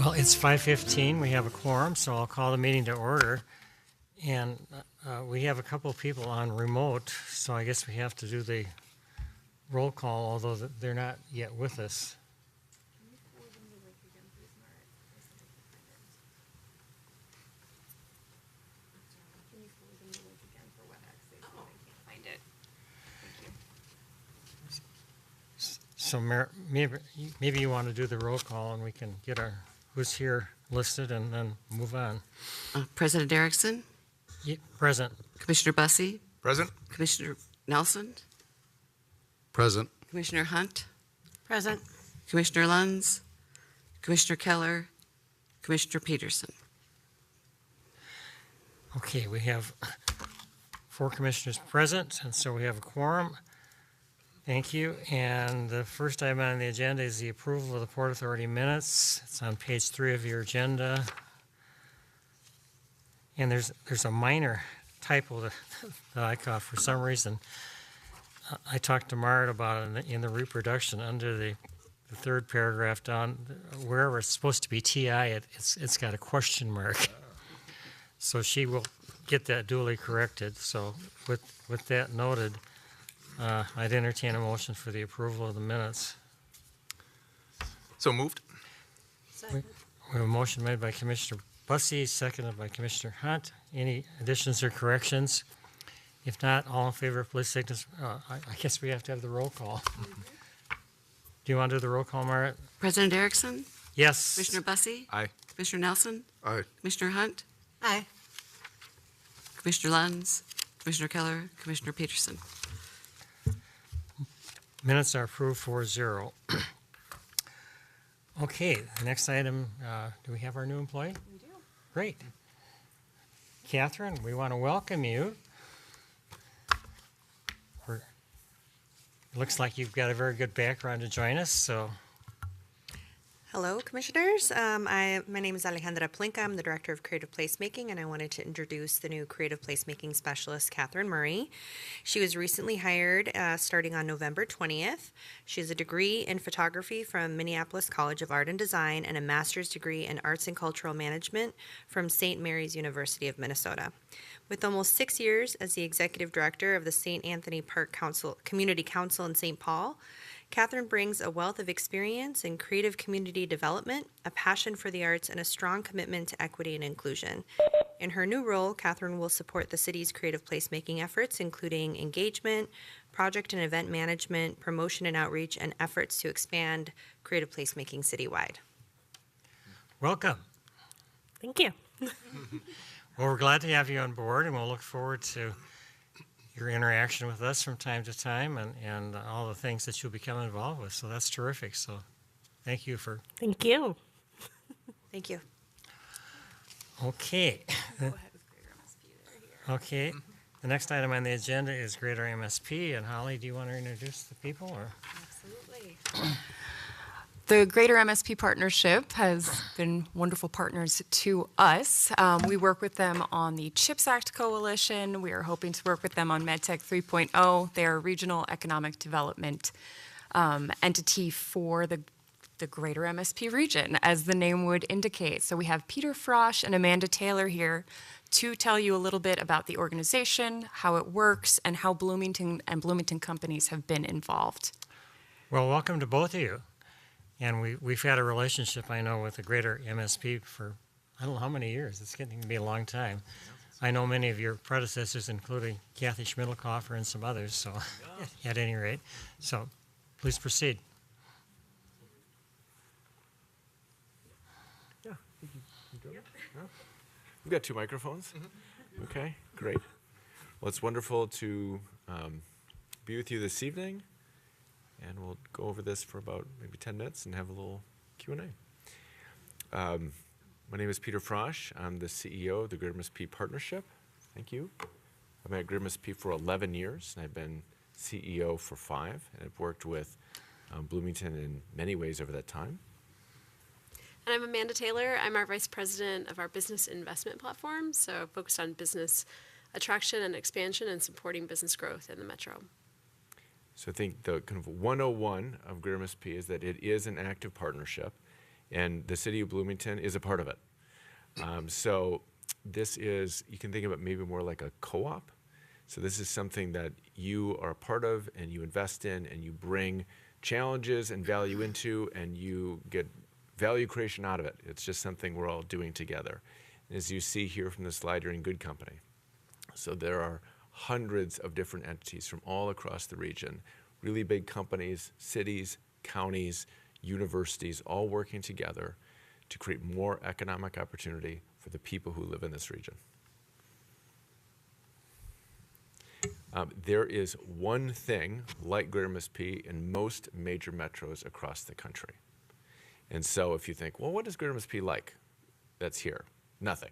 Well, it's 5:15. We have a quorum, so I'll call the meeting to order. And we have a couple of people on remote, so I guess we have to do the roll call, although they're not yet with us. So maybe you want to do the roll call and we can get our who's here listed and then move on. President Erickson? Present. Commissioner Bussey? Present. Commissioner Nelson? Present. Commissioner Hunt? Present. Commissioner Lunds? Commissioner Keller? Commissioner Peterson? Okay, we have 4 commissioners present, and so we have a quorum. Thank you. And the first item on the agenda is the approval of the Port Authority minutes. It's on page 3 of your agenda. And there's a minor typo that I caught for some reason. I talked to Mart about it in the reproduction under the third paragraph down, wherever it's supposed to be TI, it's got a question mark. So she will get that duly corrected. So with that noted, I'd entertain a motion for the approval of the minutes. So moved. We have a motion made by Commissioner Bussey, seconded by Commissioner Hunt. Any additions or corrections? If not, all in favor, please signify. I guess we have to have the roll call. Do you want to do the roll call, Marit? President Erickson? Yes. Commissioner Bussey? Aye. Commissioner Nelson? Aye. Commissioner Hunt? Aye. Commissioner Lunds? Commissioner Keller? Commissioner Peterson? Minutes are approved 4-0. Okay, the next item, do we have our new employee? We do. Great. Catherine, we want to welcome you. It looks like you've got a very good background to join us, so Hello, Commissioners. My name is Alejandra Plinka. I'm the Director of Creative Placemaking, and I wanted to introduce the new Creative Placemaking Specialist, Catherine Murray. She was recently hired starting on November 20th. She has a degree in photography from Minneapolis College of Art and Design and a master's degree in Arts and Cultural Management from St. Mary's University of Minnesota. With almost 6 years as the Executive Director of the St. Anthony Park Community Council in St. Paul, Catherine brings a wealth of experience in creative community development, a passion for the arts, and a strong commitment to equity and inclusion. In her new role, Catherine will support the city's creative placemaking efforts, including engagement, project and event management, promotion and outreach, and efforts to expand creative placemaking citywide. welcome. Thank you. Well, we're glad to have you on board, and we'll look forward to your interaction with us from time to time and all the things that you'll become involved with. So that's terrific. So thank you for, Thank you. Thank you. okay. Okay. The next item on the agenda is Greater MSP. And Holly, do you want to introduce the people? Or? Absolutely. The Greater MSP Partnership has been wonderful partners to us. We work with them on the CHIPS Act Coalition. We are hoping to work with them on MedTech 3.0. They are a regional economic development entity for the Greater MSP region, as the name would indicate. So we have Peter Frosch and Amanda Taylor here to tell you a little bit about the organization, how it works, and how Bloomington and Bloomington companies have been involved. Well, welcome to both of you. And we've had a relationship, I know, with the Greater MSP for, I don't know how many years. It's getting to be a long time. I know many of your predecessors, including Kathy Schmidlkoffer and some others, so at any rate. So please proceed. Yeah. We've got 2 microphones. Okay, great. Well, it's wonderful to be with you this evening. And we'll go over this for about maybe 10 minutes and have a little Q&A. My name is Peter Frosch. I'm the CEO of the Greater MSP Partnership. Thank you. I've been at Greater MSP for 11 years, and I've been CEO for 5. And I've worked with Bloomington in many ways over that time. And I'm Amanda Taylor. I'm our Vice President of our Business Investment Platform, so focused on business attraction and expansion and supporting business growth in the metro. So I think the kind of 101 of Greater MSP is that it is an active partnership. and the city of Bloomington is a part of it. So this is, you can think of it maybe more like a co-op. So this is something that you are a part of and you invest in and you bring challenges and value into and you get value creation out of it. It's just something we're all doing together. And as you see here from the slide, you're in good company. So there are hundreds of different entities from all across the region, really big companies, cities, counties, universities, all working together to create more economic opportunity for the people who live in this region. There is one thing like Greater MSP in most major metros across the country. And so if you think, well, what is Greater MSP like that's here? Nothing.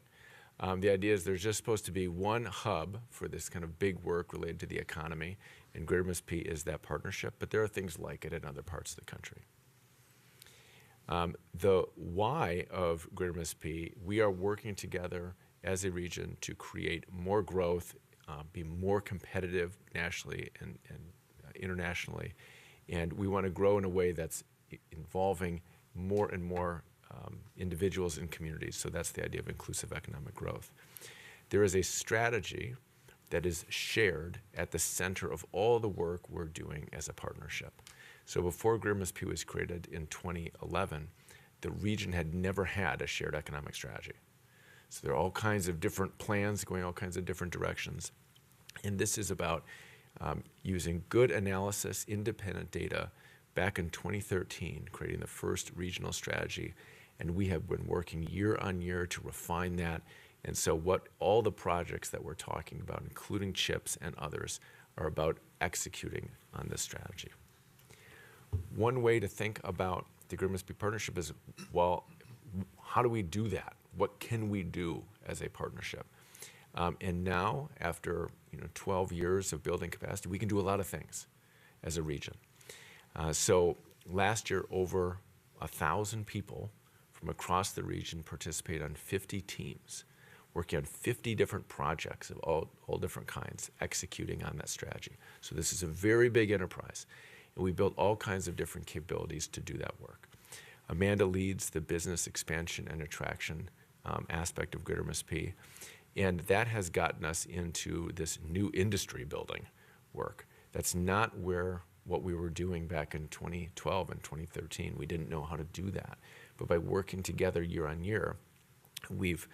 The idea is there's just supposed to be one hub for this kind of big work related to the economy, and Greater MSP is that partnership, but there are things like it in other parts of the country. The why of Greater MSP, we are working together as a region to create more growth, be more competitive nationally and internationally, and we want to grow in a way that's involving more and more individuals and communities. So that's the idea of inclusive economic growth. There is a strategy that is shared at the center of all the work we're doing as a partnership. So before Greater MSP was created in 2011, the region had never had a shared economic strategy. So there are all kinds of different plans going all kinds of different directions. And this is about using good analysis, independent data, back in 2013, creating the first regional strategy. And we have been working year on year to refine that. And so what all the projects that we're talking about, including CHIPS and others, are about executing on this strategy. One way to think about the Greater MSP partnership is, well, how do we do that? What can we do as a partnership? And now, after 12 years of building capacity, we can do a lot of things as a region. So last year, over 1,000 people from across the region participated on 50 teams, working on 50 different projects of all different kinds, executing on that strategy. So this is a very big enterprise, and we built all kinds of different capabilities to do that work. Amanda leads the business expansion and attraction aspect of Greater MSP, and that has gotten us into this new industry building work. That's not what we were doing back in 2012 and 2013. We didn't know how to do that. But by working together year on year, we've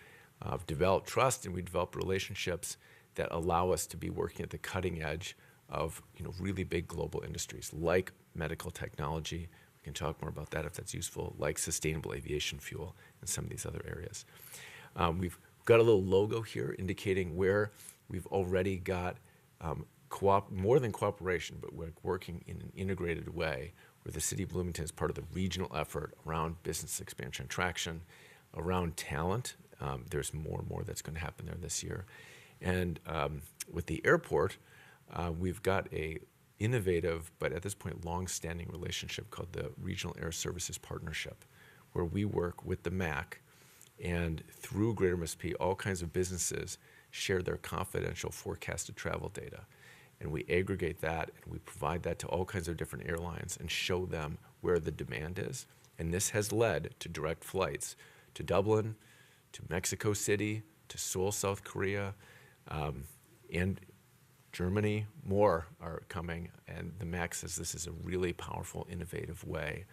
developed trust and we developed relationships that allow us to be working at the cutting edge of really big global industries like medical technology. We can talk more about that if that's useful, like sustainable aviation fuel and some of these other areas. We've got a little logo here indicating where we've already got more than cooperation, but we're working in an integrated way where the city of Bloomington is part of the regional effort around business expansion and attraction, around talent. There's more and more that's going to happen there this year. And with the airport, we've got a innovative, but at this point, long-standing relationship called the Regional Air Services Partnership, where we work with the MAC, and through Greater MSP, all kinds of businesses share their confidential forecasted travel data. And we aggregate that and we provide that to all kinds of different airlines and show them where the demand is. And this has led to direct flights to Dublin, to Mexico City, to Seoul, South Korea, and Germany. More are coming. And the MAC says this is a really powerful, innovative way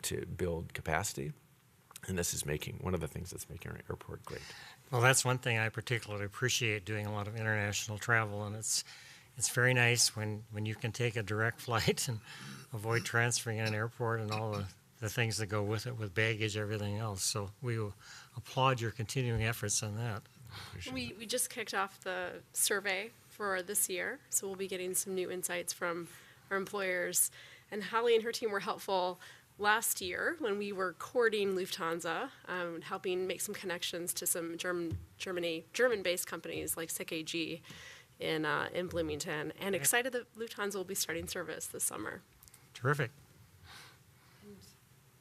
to build capacity. And this is one of the things that's making our airport great. Well, that's one thing I particularly appreciate, doing a lot of international travel, and it's very nice when you can take a direct flight and avoid transferring in an airport and all the things that go with it, with baggage, everything else. So we will applaud your continuing efforts on that. We just kicked off the survey for this year, so we'll be getting some new insights from our employers. And Holly and her team were helpful last year when we were courting Lufthansa, helping make some connections to some German-based companies like SICK AG in Bloomington, and excited that Lufthansa will be starting service this summer. Terrific. And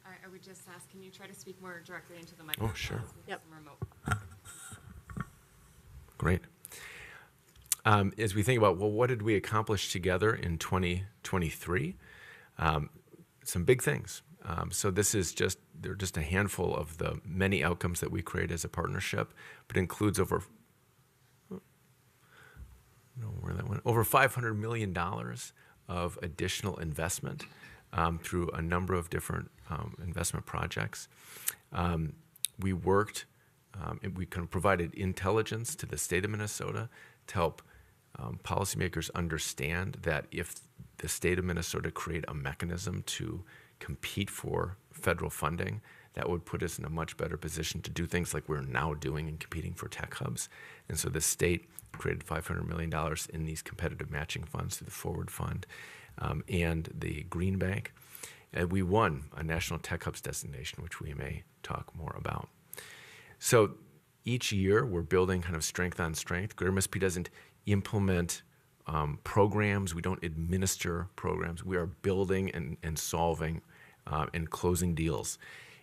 I would just ask, can you try to speak more directly into the microphone? Oh, sure. Yep. Remote. Great. As we think about, well, what did we accomplish together in 2023? Some big things. So this is they're just a handful of the many outcomes that we create as a partnership, but includes over $500 million of additional investment through a number of different investment projects. We worked, we kind of provided intelligence to the state of Minnesota to help policymakers understand that if the state of Minnesota create a mechanism to compete for federal funding, that would put us in a much better position to do things like we're now doing and competing for tech hubs. And so the state created $500 million in these competitive matching funds through the Forward Fund and the Green Bank. And we won a National Tech Hubs designation, which we may talk more about. So each year we're building kind of strength on strength. Greater MSP doesn't implement programs. We don't administer programs. We are building and solving and closing deals.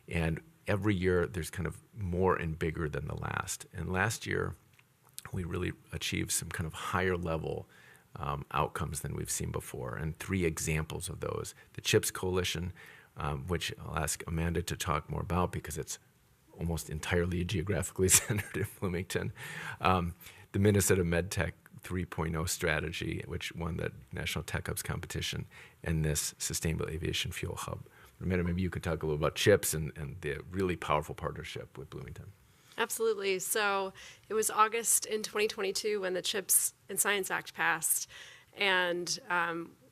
And every year there's kind of more and bigger than the last. And last year we really achieved some kind of higher level outcomes than we've seen before. And 3 examples of those: the CHIPS Coalition, which I'll ask Amanda to talk more about because it's almost entirely geographically centered in Bloomington. The Minnesota MedTech 3.0 strategy, which won the National Tech Hubs competition, and this Sustainable Aviation Fuel Hub. Amanda, maybe you could talk a little about CHIPS and the really powerful partnership with Bloomington. Absolutely. So it was August in 2022 when the CHIPS and Science Act passed, and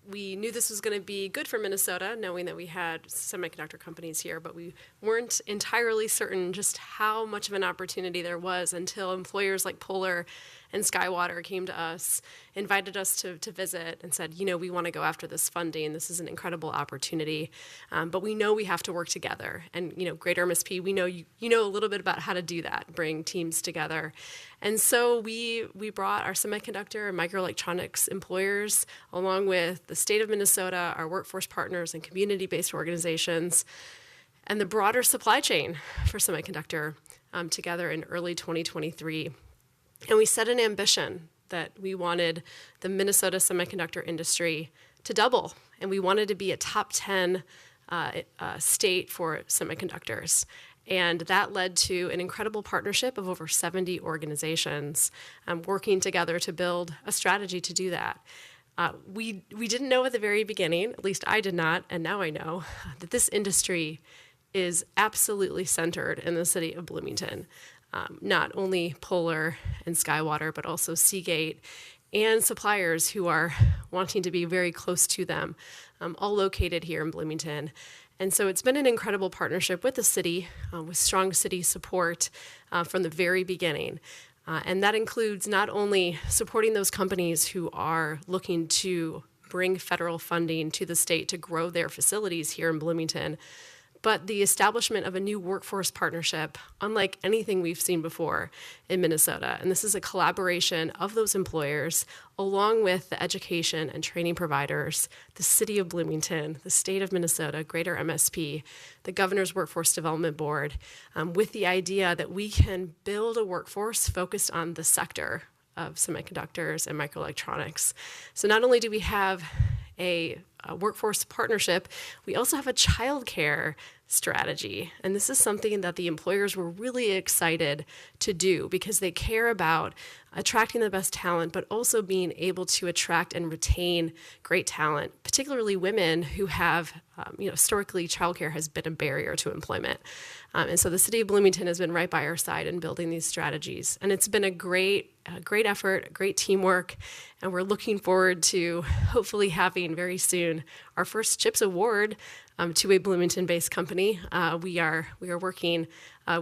we knew this was going to be good for Minnesota, knowing that we had semiconductor companies here, but we weren't entirely certain just how much of an opportunity there was until employers like Polar and Skywater came to us, invited us to visit, and said, we want to go after this funding. This is an incredible opportunity, but we know we have to work together. And Greater MSP, we know you know a little bit about how to do that, bring teams together. And so we brought our semiconductor and microelectronics employers, along with the state of Minnesota, our workforce partners and community-based organizations, and the broader supply chain for semiconductor together in early 2023. And we set an ambition that we wanted the Minnesota semiconductor industry to double, and we wanted to be a top 10 state for semiconductors. And that led to an incredible partnership of over 70 organizations working together to build a strategy to do that. We didn't know at the very beginning, at least I did not, and now I know, that this industry is absolutely centered in the city of Bloomington. Not only Polar and Skywater, but also Seagate and suppliers who are wanting to be very close to them, all located here in Bloomington. And so it's been an incredible partnership with the city, with strong city support from the very beginning. And that includes not only supporting those companies who are looking to bring federal funding to the state to grow their facilities here in Bloomington, but the establishment of a new workforce partnership, unlike anything we've seen before in Minnesota. And this is a collaboration of those employers, along with the education and training providers, the city of Bloomington, the state of Minnesota, Greater MSP, the Governor's Workforce Development Board, with the idea that we can build a workforce focused on the sector of semiconductors and microelectronics. So not only do we have a workforce partnership, we also have a childcare strategy. And this is something that the employers were really excited to do because they care about attracting the best talent, but also being able to attract and retain great talent, particularly women who have, historically childcare has been a barrier to employment. And so the city of Bloomington has been right by our side in building these strategies. And it's been a great effort, great teamwork, and we're looking forward to hopefully having very soon our first CHIPS award to a Bloomington-based company. We are working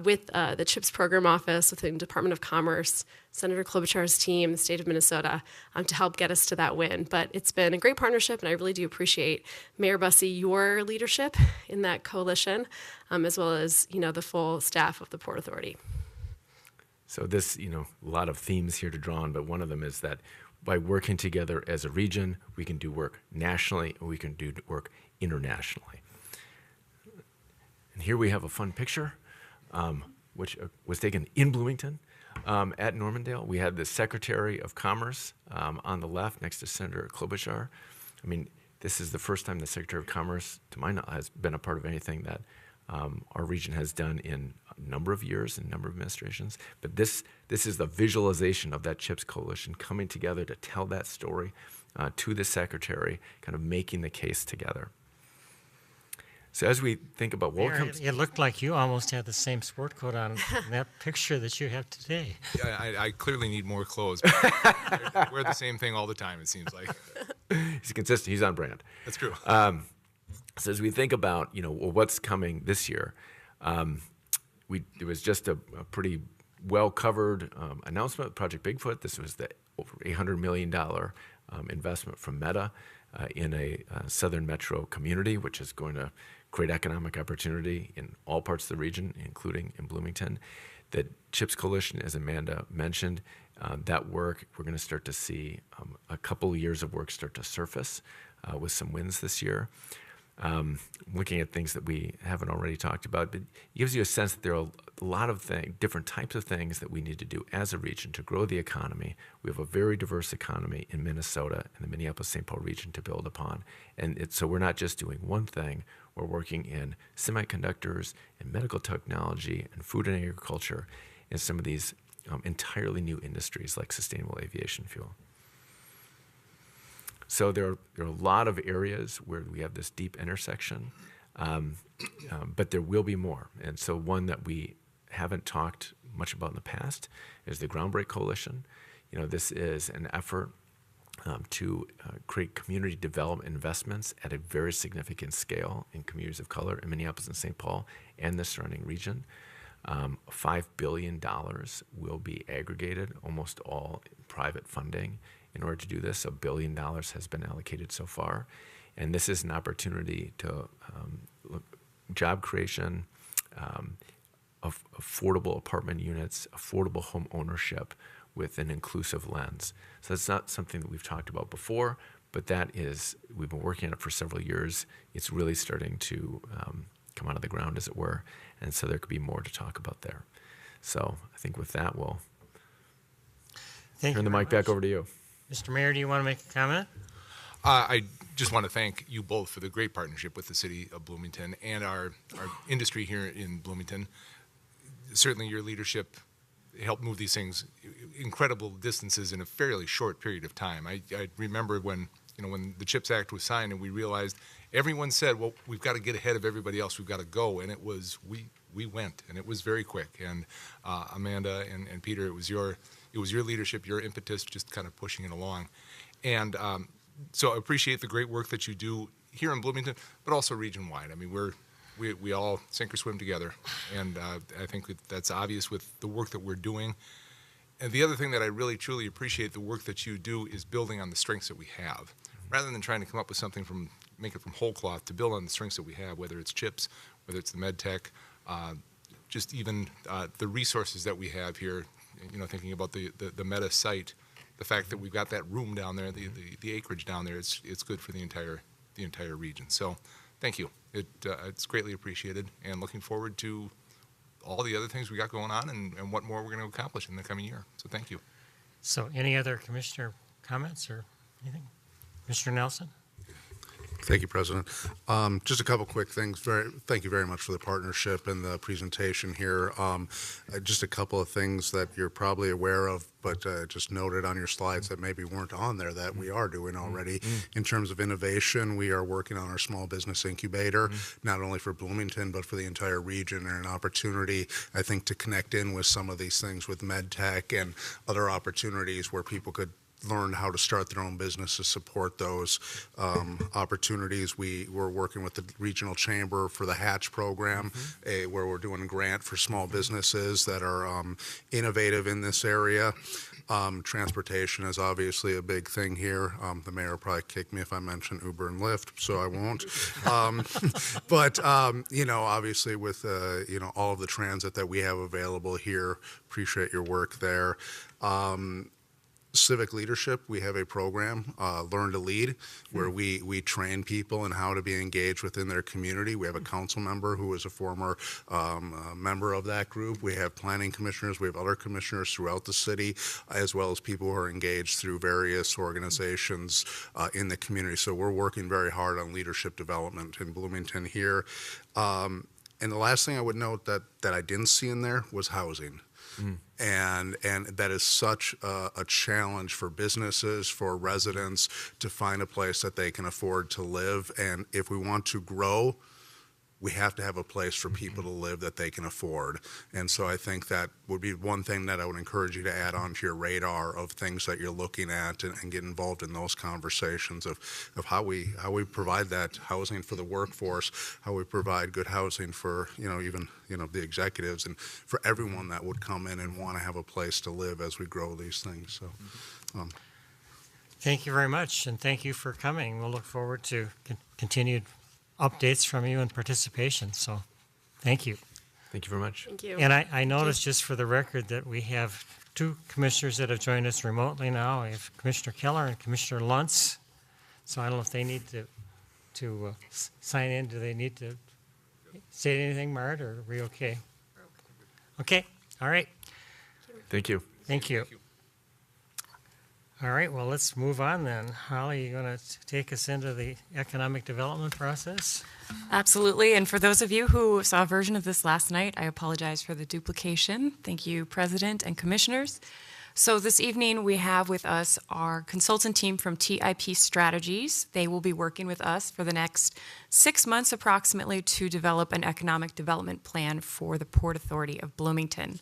with the CHIPS Program Office within the Department of Commerce, Senator Klobuchar's team, the state of Minnesota, to help get us to that win. But it's been a great partnership, and I really do appreciate, Mayor Bussey, your leadership in that coalition, as well as the full staff of the Port Authority. So this, a lot of themes here to draw on, but one of them is that by working together as a region, we can do work nationally, and we can do work internationally. And here we have a fun picture, which was taken in Bloomington at Normandale. We had the Secretary of Commerce on the left next to Senator Klobuchar. I mean, This is the first time the Secretary of Commerce, to my knowledge, has been a part of anything that our region has done in a number of years, in a number of administrations. But this is the visualization of that CHIPS coalition coming together to tell that story to the Secretary, kind of making the case together. So as we think about what Mayor, comes... it looked like you almost had the same sport coat on in that picture that you have today. Yeah, I clearly need more clothes. I wear the same thing all the time, it seems like. He's consistent. He's on brand. That's true. So as we think about, what's coming this year, it was just a pretty well-covered announcement with Project Bigfoot. This was the over $800 million investment from Meta in a southern metro community, which is going to create economic opportunity in all parts of the region, including in Bloomington. The CHIPS Coalition, as Amanda mentioned, that work, we're going to start to see a couple of years of work start to surface with some wins this year. Looking at things that we haven't already talked about, but it gives you a sense that there are a lot of different types of things that we need to do as a region to grow the economy. We have a very diverse economy in Minnesota and the Minneapolis-St. Paul region to build upon. And so we're not just doing one thing, we're working in semiconductors and medical technology and food and agriculture and some of these entirely new industries like sustainable aviation fuel. So there are a lot of areas where we have this deep intersection, but there will be more. And so one that we haven't talked much about in the past is the Groundbreak Coalition. This is an effort to create community development investments at a very significant scale in communities of color in Minneapolis and St. Paul and the surrounding region. $5 billion will be aggregated, almost all private funding. In order to do this, $1 billion has been allocated so far. And this is an opportunity to look job creation, affordable apartment units, affordable home ownership with an inclusive lens. So that's not something that we've talked about before, but we've been working on it for several years. It's really starting to come out of the ground, as it were. And so there could be more to talk about there. So I think with that, we'll turn the mic back over to you. Mr. Mayor, do you want to make a comment? I just want to thank you both for the great partnership with the city of Bloomington and our industry here in Bloomington. Certainly your leadership helped move these things incredible distances in a fairly short period of time. I remember when the CHIPS Act was signed and we realized everyone said, well, we've got to get ahead of everybody else, we've got to go. And it was, we went, and it was very quick. And Amanda and Peter, it was your leadership, your impetus, just kind of pushing it along. And so I appreciate the great work that you do here in Bloomington, but also region-wide. I mean, we all sink or swim together, and I think that's obvious with the work that we're doing. And the other thing that I really, truly appreciate the work that you do is building on the strengths that we have. Rather than trying to come up with something make it from whole cloth, to build on the strengths that we have, whether it's CHIPS, whether it's the med tech, just even the resources that we have here, thinking about the Meta site, the fact that we've got that room down there, the acreage down there, it's good for the entire region. So thank you. It's greatly appreciated, and looking forward to all the other things we got going on and what more we're going to accomplish in the coming year. So thank you. So any other commissioner comments or anything? Mr. Nelson? Thank you, President. Just a couple quick things. Thank you very much for the partnership and the presentation here. Just a couple of things that you're probably aware of, but just noted on your slides that maybe weren't on there that we are doing already. In terms of innovation, we are working on our small business incubator, not only for Bloomington, but for the entire region, and an opportunity, I think, to connect in with some of these things with med tech and other opportunities where people could learn how to start their own business to support those opportunities. We're working with the regional chamber for the Hatch program, where we're doing a grant for small businesses that are innovative in this area. Transportation is obviously a big thing here. The mayor will probably kick me if I mention Uber and Lyft, so I won't. But obviously with all of the transit that we have available here, appreciate your work there. civic leadership, we have a program, Learn to Lead, where we train people in how to be engaged within their community. We have a council member who is a former member of that group. We have planning commissioners. We have other commissioners throughout the city, as well as people who are engaged through various organizations in the community. So we're working very hard on leadership development in Bloomington here. And the last thing I would note that I didn't see in there was housing. And that is such a challenge for businesses, for residents to find a place that they can afford to live. And if we want to grow, we have to have a place for people to live that they can afford. And so I think that would be one thing that I would encourage you to add onto your radar of things that you're looking at, and get involved in those conversations of how we provide that housing for the workforce, how we provide good housing for, even the executives, and for everyone that would come in and want to have a place to live as we grow these things. So Thank you very much, and thank you for coming. We'll look forward to continued updates from you and participation. So thank you. Thank you very much. Thank you. And I noticed, just for the record, that we have two commissioners that have joined us remotely now. We have Commissioner Keller and Commissioner Luntz. So I don't know if they need to sign in. Do they need to say anything, Mart, or are we okay? Okay. All right. Thank you. Thank you. All right, well, let's move on then. Holly, you going to take us into the economic development process? Absolutely. And for those of you who saw a version of this last night, I apologize for the duplication. Thank you, President and Commissioners. So this evening we have with us our consultant team from TIP Strategies. They will be working with us for the next 6 months approximately to develop an economic development plan for the Port Authority of Bloomington.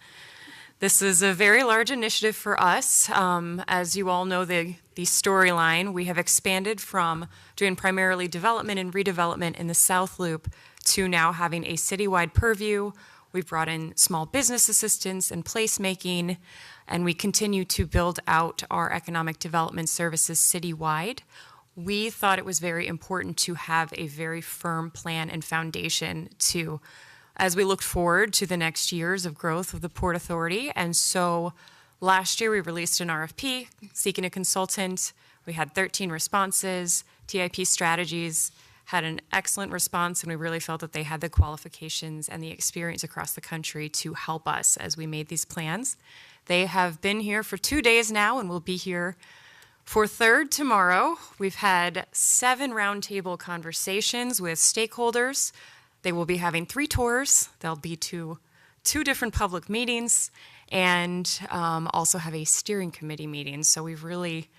This is a very large initiative for us. As you all know, the storyline, we have expanded from doing primarily development and redevelopment in the South Loop to now having a citywide purview. We've brought in small business assistance and placemaking, and we continue to build out our economic development services citywide. We thought it was very important to have a very firm plan and foundation as we looked forward to the next years of growth of the Port Authority. And so last year we released an RFP seeking a consultant. We had 13 responses. TIP Strategies had an excellent response, and we really felt that they had the qualifications and the experience across the country to help us as we made these plans. They have been here for 2 days now and will be here for third tomorrow. We've had 7 roundtable conversations with stakeholders. They will be having 3 tours. They'll be to 2 different public meetings, and also have a steering committee meeting. So we've really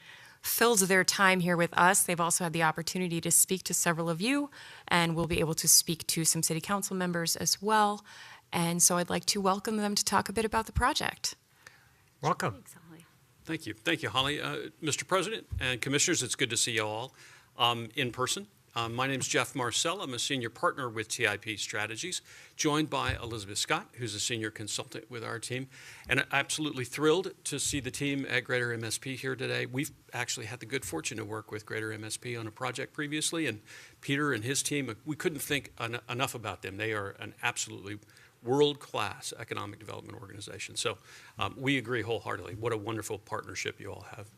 filled their time here with us. They've also had the opportunity to speak to several of you, and we'll be able to speak to some city council members as well. And so I'd like to welcome them to talk a bit about the project. Welcome. Thank you. Thank you, Holly. Mr. President and Commissioners, it's good to see you all in person. My name is Jeff Marcel. I'm a senior partner with TIP Strategies, joined by Elizabeth Scott, who's a senior consultant with our team. And I'm absolutely thrilled to see the team at Greater MSP here today. We've actually had the good fortune to work with Greater MSP on a project previously, and Peter and his team, we couldn't think enough about them. They are an absolutely world-class economic development organization. So we agree wholeheartedly. What a wonderful partnership you all have.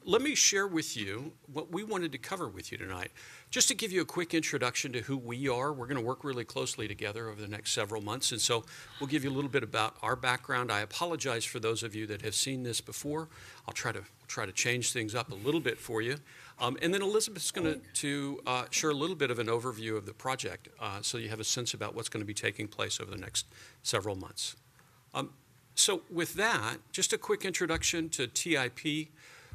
Let me share with you what we wanted to cover with you tonight. Just to give you a quick introduction to who we are, we're going to work really closely together over the next several months, and so we'll give you a little bit about our background. I apologize for those of you that have seen this before. I'll try to change things up a little bit for you. And then Elizabeth's going to share a little bit of an overview of the project, so you have a sense about what's going to be taking place over the next several months. So with that, just a quick introduction to TIP.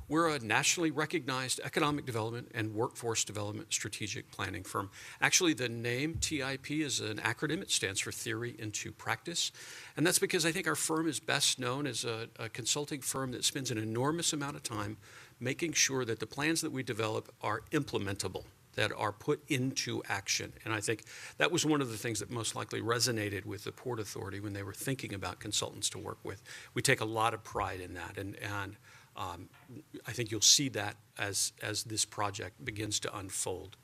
We're a nationally recognized economic development and workforce development strategic planning firm. Actually, the name TIP is an acronym. It stands for Theory into Practice. And that's because I think our firm is best known as a consulting firm that spends an enormous amount of time making sure that the plans that we develop are implementable, that are put into action. And I think that was one of the things that most likely resonated with the Port Authority when they were thinking about consultants to work with. We take a lot of pride in that, and I think you'll see that as this project begins to unfold.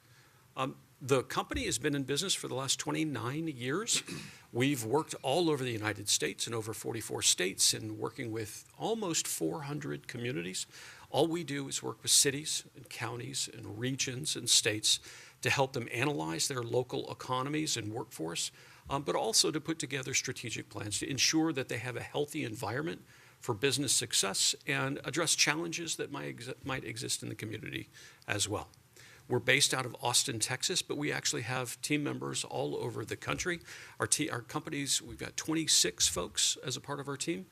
The company has been in business for the last 29 years. We've worked all over the United States in over 44 states and working with almost 400 communities. All we do is work with cities and counties and regions and states to help them analyze their local economies and workforce, but also to put together strategic plans to ensure that they have a healthy environment for business success and address challenges that might exist in the community as well. We're based out of Austin, Texas, but we actually have team members all over the country. Our companies, we've got 26 folks as a part of our team.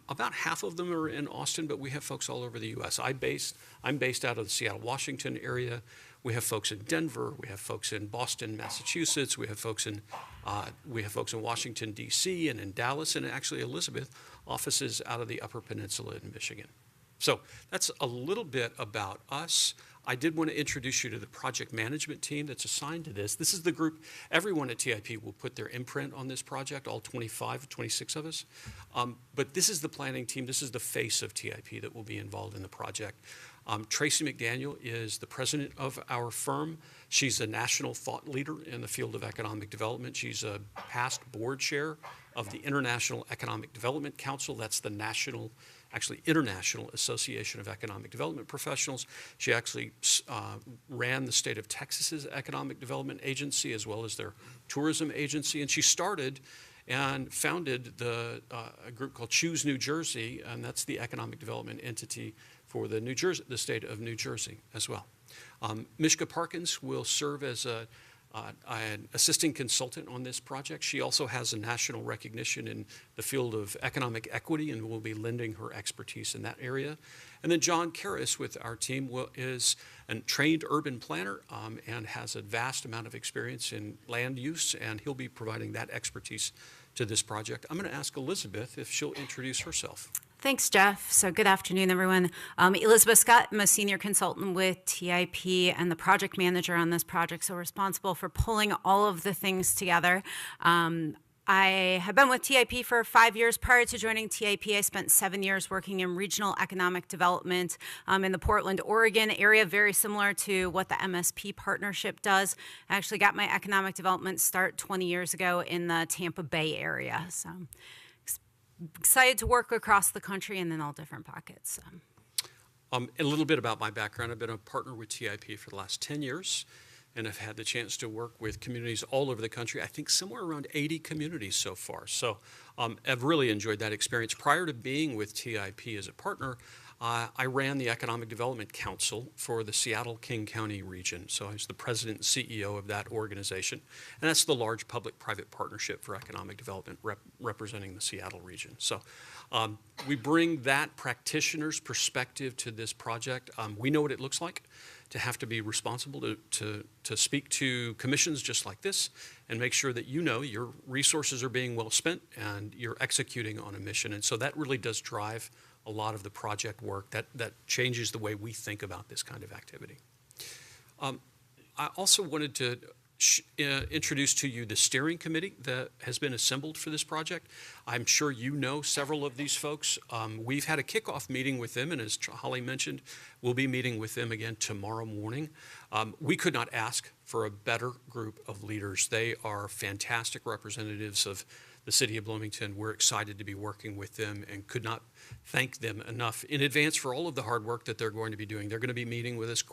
About half of them are in Austin, but we have folks all over the U.S. I'm based out of the Seattle, Washington area. We have folks in Denver. We have folks in Boston, Massachusetts. We have folks in Washington, D.C. and in Dallas, and actually Elizabeth, offices out of the Upper Peninsula in Michigan. So that's a little bit about us. I did want to introduce you to the project management team that's assigned to this. This is the group, everyone at TIP will put their imprint on this project, all 26 of us. But this is the planning team. This is the face of TIP that will be involved in the project. Tracy McDaniel is the president of our firm. She's a national thought leader in the field of economic development. She's a past board chair of the International Economic Development Council. That's the International Association of Economic Development Professionals. She actually ran the state of Texas's Economic Development Agency as well as their tourism agency. And she started and founded a group called Choose New Jersey, and that's the economic development entity for the state of New Jersey as well. Mishka Parkins will serve as an assisting consultant on this project. She also has a national recognition in the field of economic equity and will be lending her expertise in that area. And then John Karras with our team is a trained urban planner and has a vast amount of experience in land use, and he'll be providing that expertise to this project. I'm going to ask Elizabeth if she'll introduce herself. Thanks, Jeff. So good afternoon, everyone. Elizabeth Scott, I'm a senior consultant with TIP and the project manager on this project, so responsible for pulling all of the things together. I have been with TIP for 5 years. Prior to joining TIP, I spent 7 years working in regional economic development in the Portland, Oregon area, very similar to what the MSP partnership does. I actually got my economic development start 20 years ago in the Tampa Bay area. So excited to work across the country and in all different pockets. A little bit about my background. I've been a partner with TIP for the last 10 years, and I've had the chance to work with communities all over the country. I think somewhere around 80 communities so far. So I've really enjoyed that experience. Prior to being with TIP as a partner, I ran the Economic Development Council for the Seattle-King County region. So I was the president and CEO of that organization. And that's the large public-private partnership for economic development representing the Seattle region. So we bring that practitioner's perspective to this project. We know what it looks like to have to be responsible to speak to commissions just like this and make sure that you know your resources are being well spent and you're executing on a mission. And so that really does drive a lot of the project work. That changes the way we think about this kind of activity. I also wanted to introduce to you the steering committee that has been assembled for this project. I'm sure you know several of these folks. We've had a kickoff meeting with them, and as Holly mentioned, we'll be meeting with them again tomorrow morning. We could not ask for a better group of leaders. They are fantastic representatives of the city of Bloomington. We're excited to be working with them and could not thank them enough in advance for all of the hard work that they're going to be doing. They're going to be meeting with us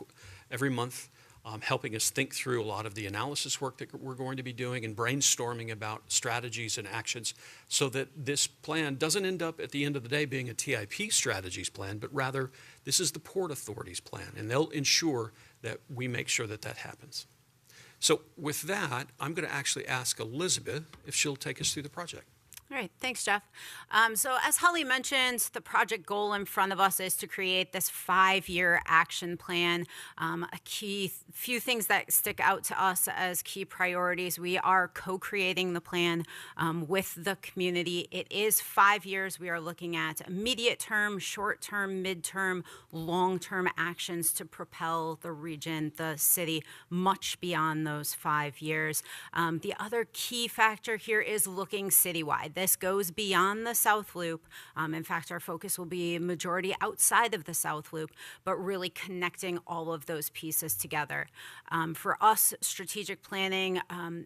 every month, helping us think through a lot of the analysis work that we're going to be doing and brainstorming about strategies and actions so that this plan doesn't end up at the end of the day being a TIP strategies plan, but rather this is the Port Authority's plan, and they'll ensure that we make sure that that happens. So with that, I'm going to actually ask Elizabeth if she'll take us through the project. All right, thanks, Jeff. So as Holly mentioned, the project goal in front of us is to create this 5-year action plan. Few things that stick out to us as key priorities. We are co-creating the plan with the community. It is 5 years. We are looking at immediate term, short term, midterm, long-term actions to propel the region, the city, much beyond those 5 years. The other key factor here is looking citywide. This goes beyond the South Loop. In fact, our focus will be majority outside of the South Loop, but really connecting all of those pieces together. For us, strategic planning,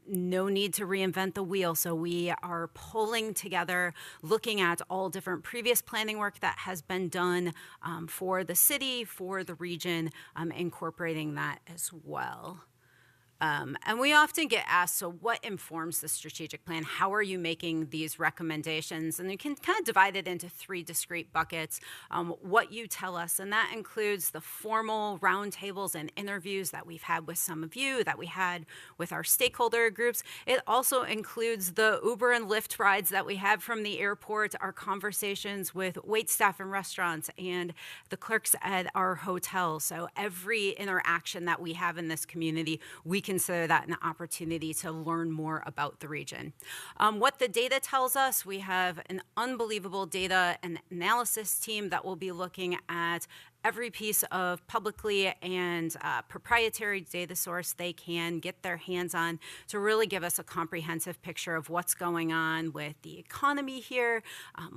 no need to reinvent the wheel. So we are pulling together, looking at all different previous planning work that has been done for the city, for the region, incorporating that as well. And we often get asked, so what informs the strategic plan? How are you making these recommendations? And you can kind of divide it into three discrete buckets. What you tell us, and that includes the formal roundtables and interviews that we've had with some of you, that we had with our stakeholder groups. It also includes the Uber and Lyft rides that we have from the airport, our conversations with waitstaff in restaurants and the clerks at our hotels. So every interaction that we have in this community, we consider that an opportunity to learn more about the region. What the data tells us, we have an unbelievable data and analysis team that will be looking at every piece of publicly and proprietary data source they can get their hands on to really give us a comprehensive picture of what's going on with the economy here,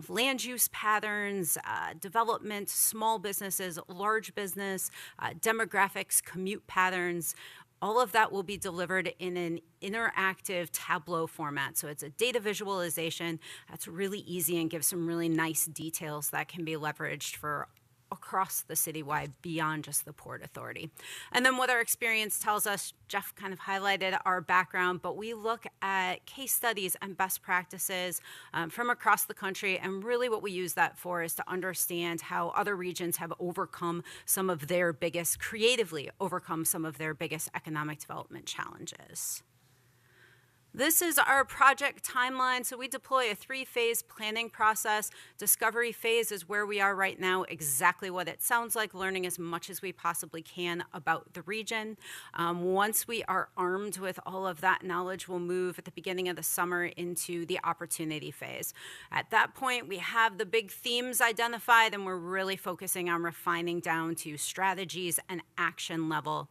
land use patterns, development, small businesses, large business, demographics, commute patterns. All of that will be delivered in an interactive Tableau format. So it's a data visualization that's really easy and gives some really nice details that can be leveraged for across the citywide beyond just the Port Authority. And then what our experience tells us, Jeff kind of highlighted our background, but we look at case studies and best practices from across the country, and really what we use that for is to understand how other regions have overcome some of their biggest, creatively overcome some of their biggest economic development challenges. This is our project timeline. So we deploy a 3-phase planning process. Discovery phase is where we are right now, exactly what it sounds like, learning as much as we possibly can about the region. Once we are armed with all of that knowledge, we'll move at the beginning of the summer into the opportunity phase. At that point, we have the big themes identified, and we're really focusing on refining down to strategies and action level.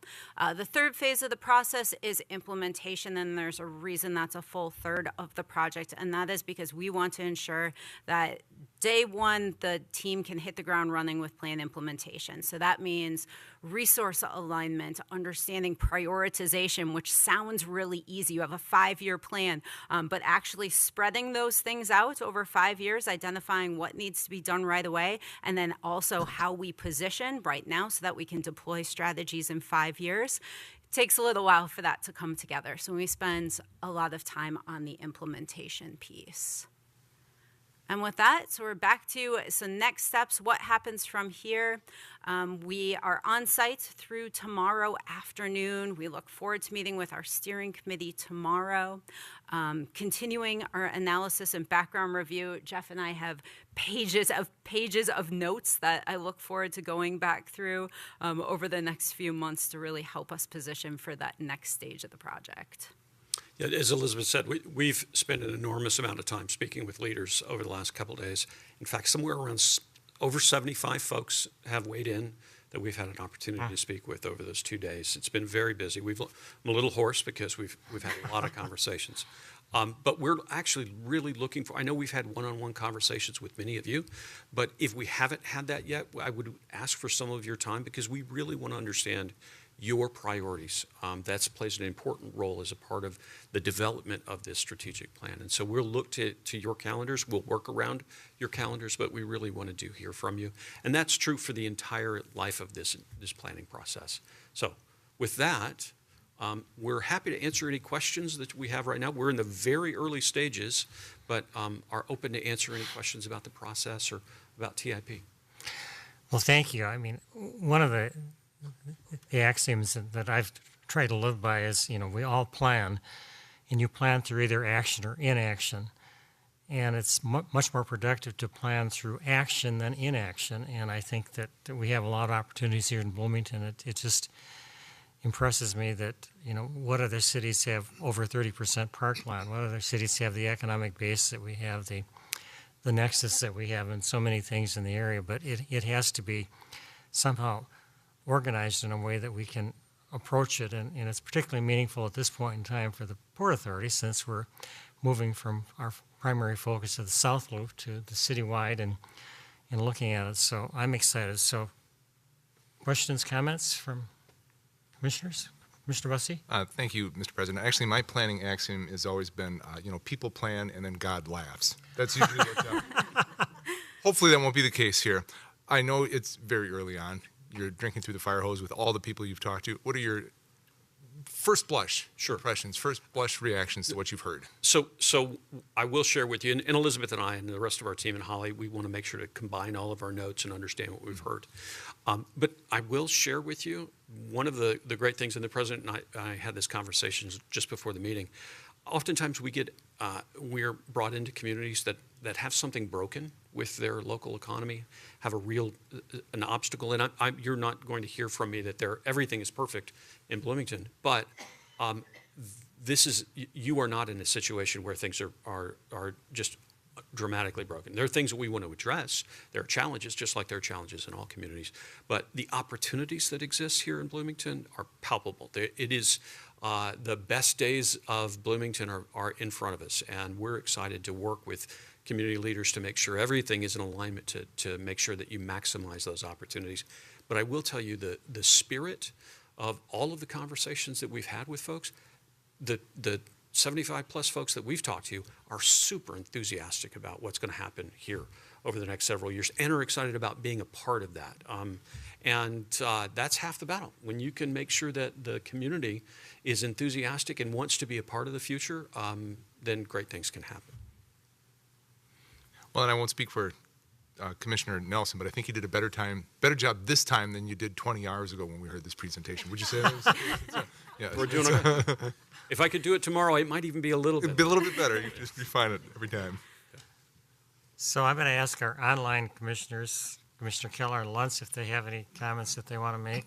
The third phase of the process is implementation, and there's a reason that's a full third of the project, and that is because we want to ensure that day one, the team can hit the ground running with plan implementation. So that means resource alignment, understanding prioritization, which sounds really easy. You have a 5-year plan, but actually spreading those things out over 5 years, identifying what needs to be done right away, and then also how we position right now so that we can deploy strategies in 5 years. Takes a little while for that to come together. So we spend a lot of time on the implementation piece. And with that, so we're back to some next steps. What happens from here? We are on site through tomorrow afternoon. We look forward to meeting with our steering committee tomorrow. Continuing our analysis and background review, Jeff and I have pages of notes that I look forward to going back through over the next few months to really help us position for that next stage of the project. Yeah, as Elizabeth said, we've spent an enormous amount of time speaking with leaders over the last couple of days. In fact, somewhere around over 75 folks have weighed in that we've had an opportunity to speak with over those 2 days. It's been very busy. I'm a little hoarse because we've had a lot of conversations. But we're actually really looking for, I know we've had one-on-one conversations with many of you, but if we haven't had that yet, I would ask for some of your time because we really want to understand your priorities. That plays an important role as a part of the development of this strategic plan. And so we'll look to your calendars. We'll work around your calendars, but we really want to hear from you. And that's true for the entire life of this planning process. So with that, we're happy to answer any questions that we have right now. We're in the very early stages, but are open to answer any questions about the process or about TIP. Well, thank you. I mean, one of the axioms that I've tried to live by is, we all plan, and you plan through either action or inaction. And it's much more productive to plan through action than inaction. And I think that we have a lot of opportunities here in Bloomington. It just impresses me that, what other cities have over 30% parkland? What other cities have the economic base that we have, the nexus that we have, and so many things in the area? But it has to be somehow organized in a way that we can approach it, and it's particularly meaningful at this point in time for the Port Authority, since we're moving from our primary focus of the South Loop to the citywide and looking at it. So I'm excited. So questions, comments from commissioners? Mr. Bussey? Thank you, Mr. President. Actually, my planning axiom has always been, people plan and then God laughs. That's usually what. Hopefully, that won't be the case here. I know it's very early on. You're drinking through the fire hose with all the people you've talked to. What are your first blush impressions, first blush reactions to what you've heard? So I will share with you, and Elizabeth and I and the rest of our team and Holly, we want to make sure to combine all of our notes and understand what we've heard. But I will share with you one of the great things, and the president and I had this conversation just before the meeting. Oftentimes we're brought into communities that have something broken with their local economy, have an obstacle, and you're not going to hear from me that everything is perfect in Bloomington, but you are not in a situation where things are just dramatically broken. There are things that we want to address. There are challenges, just like there are challenges in all communities. But the opportunities that exist here in Bloomington are palpable. It is the best days of Bloomington are in front of us, and we're excited to work with community leaders to make sure everything is in alignment to make sure that you maximize those opportunities. But I will tell you the spirit of all of the conversations that we've had with folks, the 75 plus folks that we've talked to are super enthusiastic about what's going to happen here over the next several years and are excited about being a part of that. And that's half the battle. When you can make sure that the community is enthusiastic and wants to be a part of the future, then great things can happen. Well, and I won't speak for Commissioner Nelson, but I think he did a better job this time than you did 20 hours ago when we heard this presentation. Would you say that? Yeah. We're doing okay. If I could do it tomorrow, it might even be a little bit. It'd be a little bit better. You just refine it every time. So I'm going to ask our online commissioners, Commissioner Keller and Luntz, if they have any comments that they want to make.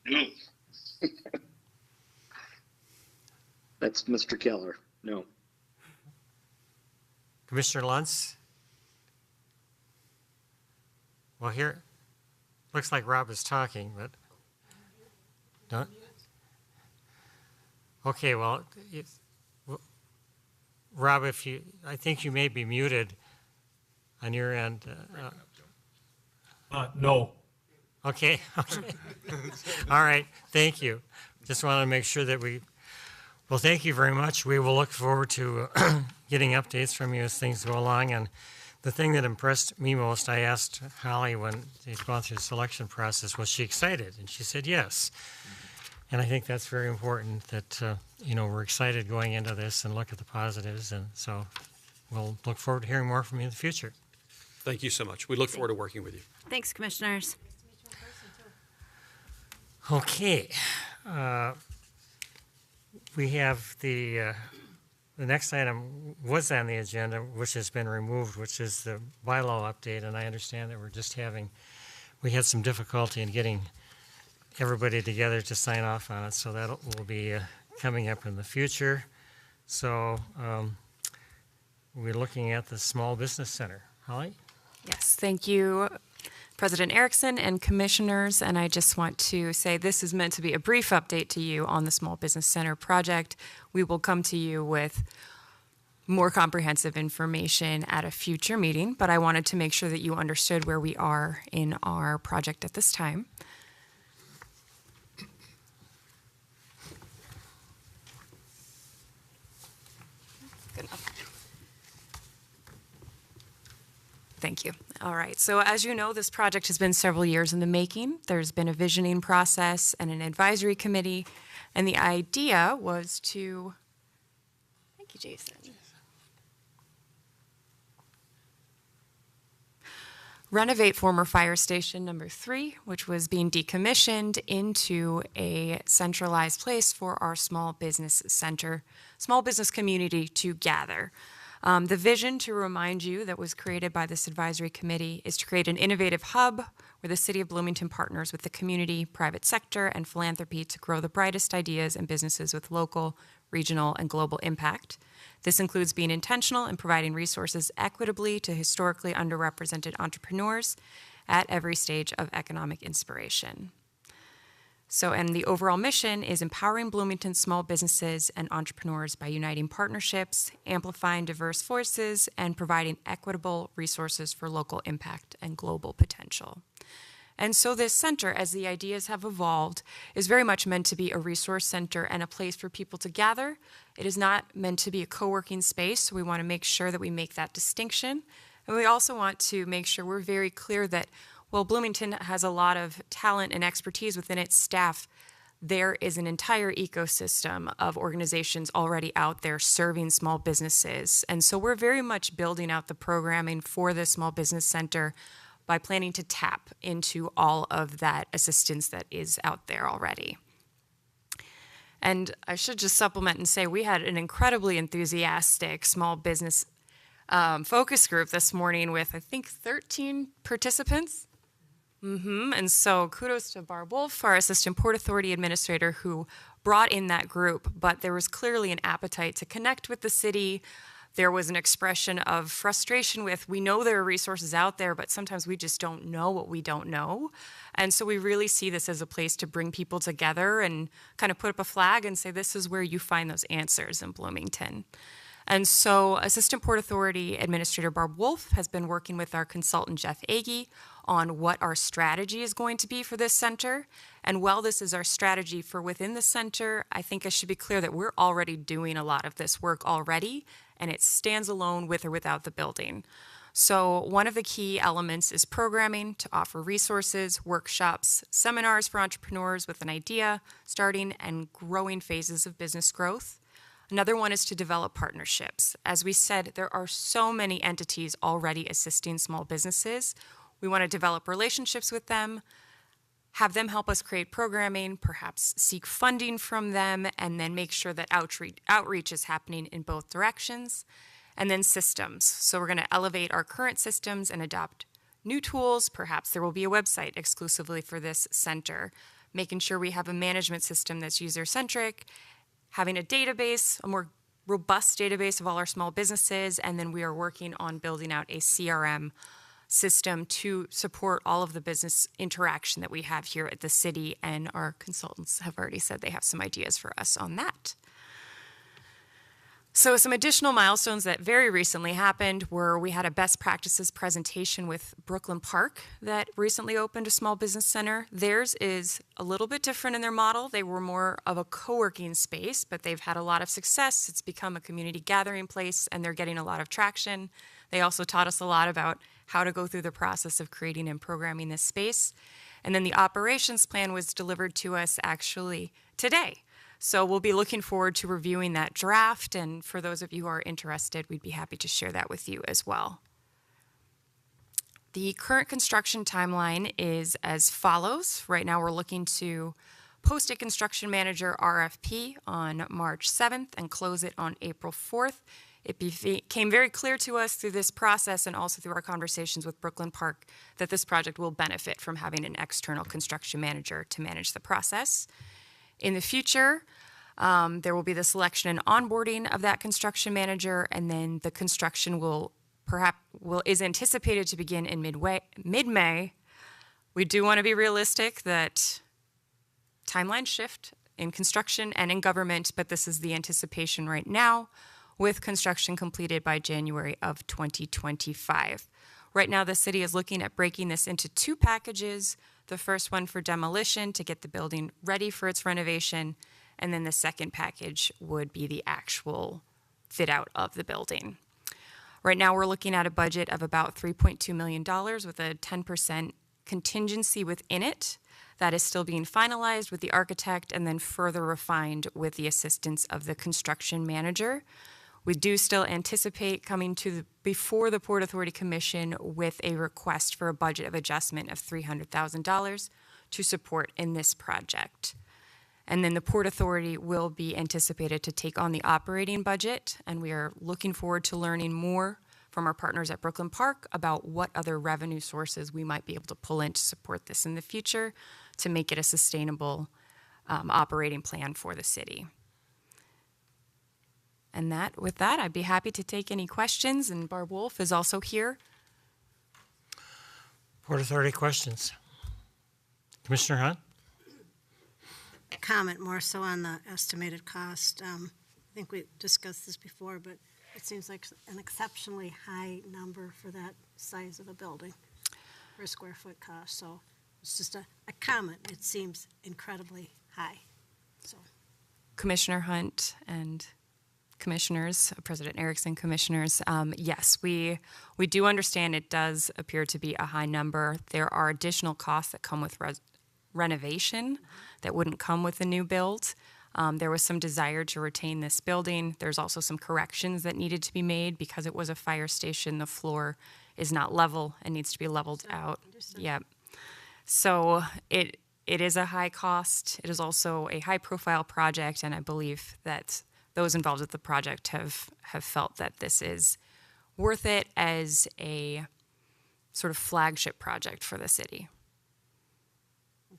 No. That's Mr. Keller. No. Commissioner Luntz? Well, here, looks like Rob is talking, but don't. Okay, well, Rob, I think you may be muted on your end. No. Okay. All right, thank you. Just wanted to make sure that well, thank you very much. We will look forward to getting updates from you as things go along. And the thing that impressed me most, I asked Holly when they'd gone through the selection process, was she excited? And she said yes. And I think that's very important that, we're excited going into this and look at the positives. And so we'll look forward to hearing more from you in the future. Thank you so much. We look forward to working with you. Thanks, commissioners. Okay. We have the next item was on the agenda, which has been removed, which is the bylaw update. And I understand that we had some difficulty in getting everybody together to sign off on it. So that will be coming up in the future. So we're looking at the Small Business Center. Holly? Yes, thank you, President Erickson and commissioners. And I just want to say this is meant to be a brief update to you on the Small Business Center project. We will come to you with more comprehensive information at a future meeting, but I wanted to make sure that you understood where we are in our project at this time. Good enough. Thank you. All right. So as you know, this project has been several years in the making. There's been a visioning process and an advisory committee. And the idea was to, thank you, Jason. Renovate former fire station number 3, which was being decommissioned, into a centralized place for our small business center, small business community to gather. The vision, to remind you, that was created by this advisory committee is to create an innovative hub where the City of Bloomington partners with the community, private sector, and philanthropy to grow the brightest ideas and businesses with local, regional, and global impact. This includes being intentional in providing resources equitably to historically underrepresented entrepreneurs at every stage of economic inspiration. So, and the overall mission is empowering Bloomington small businesses and entrepreneurs by uniting partnerships, amplifying diverse voices, and providing equitable resources for local impact and global potential. And so this center, as the ideas have evolved, is very much meant to be a resource center and a place for people to gather. It is not meant to be a co-working space, so we want to make sure that we make that distinction. And we also want to make sure we're very clear that while Bloomington has a lot of talent and expertise within its staff, there is an entire ecosystem of organizations already out there serving small businesses. And so we're very much building out the programming for the Small Business Center by planning to tap into all of that assistance that is out there already. And I should just supplement and say we had an incredibly enthusiastic small business focus group this morning with, I think, 13 participants. And so kudos to Barb Wolf, our Assistant Port Authority Administrator, who brought in that group, but there was clearly an appetite to connect with the city. There was an expression of frustration with, we know there are resources out there, but sometimes we just don't know what we don't know. And so we really see this as a place to bring people together and kind of put up a flag and say, this is where you find those answers in Bloomington. And so Assistant Port Authority Administrator Barb Wolf has been working with our consultant Jeff Agee on what our strategy is going to be for this center. And while this is our strategy for within the center, I think I should be clear that we're already doing a lot of this work already, and it stands alone with or without the building. So one of the key elements is programming to offer resources, workshops, seminars for entrepreneurs with an idea, starting and growing phases of business growth. Another one is to develop partnerships. As we said, there are so many entities already assisting small businesses. We want to develop relationships with them, have them help us create programming, perhaps seek funding from them, and then make sure that outreach is happening in both directions. And then systems. So we're going to elevate our current systems and adopt new tools. Perhaps there will be a website exclusively for this center, making sure we have a management system that's user-centric, having a database, a more robust database of all our small businesses, and then we are working on building out a CRM system to support all of the business interaction that we have here at the city, and our consultants have already said they have some ideas for us on that. So some additional milestones that very recently happened were we had a best practices presentation with Brooklyn Park that recently opened a small business center. Theirs is a little bit different in their model. They were more of a co-working space, but they've had a lot of success. It's become a community gathering place, and they're getting a lot of traction. They also taught us a lot about how to go through the process of creating and programming this space. And then the operations plan was delivered to us actually today. So we'll be looking forward to reviewing that draft, and for those of you who are interested, we'd be happy to share that with you as well. The current construction timeline is as follows. Right now we're looking to post a construction manager RFP on March 7th and close it on April 4th. It became very clear to us through this process and also through our conversations with Brooklyn Park that this project will benefit from having an external construction manager to manage the process. In the future, there will be the selection and onboarding of that construction manager, and then the construction is anticipated to begin in mid-May. We do want to be realistic that timelines shift in construction and in government, but this is the anticipation right now, with construction completed by January of 2025. Right now, the city is looking at breaking this into two packages. The first one for demolition to get the building ready for its renovation, and then the second package would be the actual fit out of the building. Right now we're looking at a budget of about $3.2 million with a 10% contingency within it. That is still being finalized with the architect and then further refined with the assistance of the construction manager. We do still anticipate coming to before the Port Authority Commission with a request for a budget of adjustment of $300,000 to support in this project. And then the Port Authority will be anticipated to take on the operating budget, and we are looking forward to learning more from our partners at Brooklyn Park about what other revenue sources we might be able to pull in to support this in the future to make it a sustainable operating plan for the city. And with that, I'd be happy to take any questions, and Barb Wolf is also here. Port Authority questions. Commissioner Hunt? comment more so on the estimated cost. I think we discussed this before, but it seems like an exceptionally high number for that size of a building for a square foot cost. So it's just a comment. It seems incredibly high. So Commissioner Hunt and commissioners, President Erickson, commissioners, yes, we do understand it does appear to be a high number. There are additional costs that come with renovation that wouldn't come with a new build. There was some desire to retain this building. There's also some corrections that needed to be made because it was a fire station. The floor is not level and needs to be leveled out. Yep. So it is a high cost. It is also a high profile project, and I believe that those involved with the project have felt that this is worth it as a sort of flagship project for the city.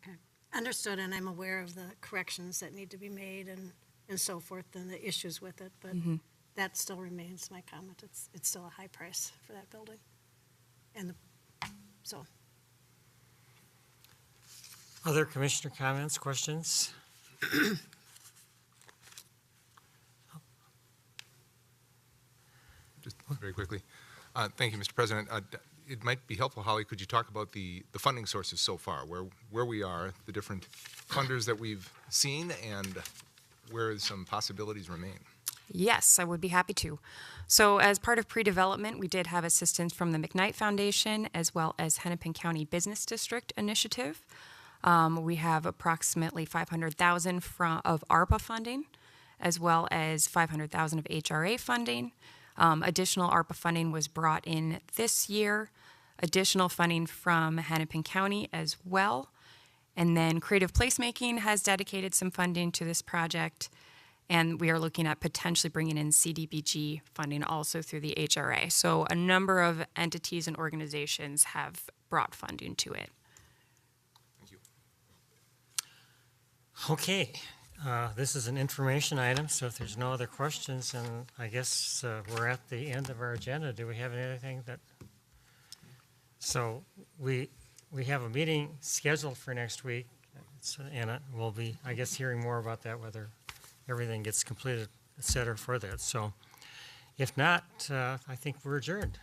okay, understood, and I'm aware of the corrections that need to be made and so forth, and the issues with it. But that still remains my comment. It's still a high price for that building, and so. Other commissioner comments, questions? Just very quickly. Thank you, Mr. President. It might be helpful, Holly, could you talk about the funding sources so far, where we are, the different funders that we've seen, and where some possibilities remain? Yes, I would be happy to. So as part of pre-development, we did have assistance from the McKnight Foundation as well as Hennepin County Business District Initiative. We have approximately $500,000 of ARPA funding, as well as $500,000 of HRA funding. Additional ARPA funding was brought in this year. Additional funding from Hennepin County as well. And then Creative Placemaking has dedicated some funding to this project. And we are looking at potentially bringing in CDBG funding also through the HRA. So a number of entities and organizations have brought funding to it. Thank you. Okay, this is an information item, so if there's no other questions, and I guess we're at the end of our agenda. Do we have anything that? So we have a meeting scheduled for next week, and we'll be, I guess, hearing more about that, whether everything gets completed, et cetera, for that. So if not, I think we're adjourned.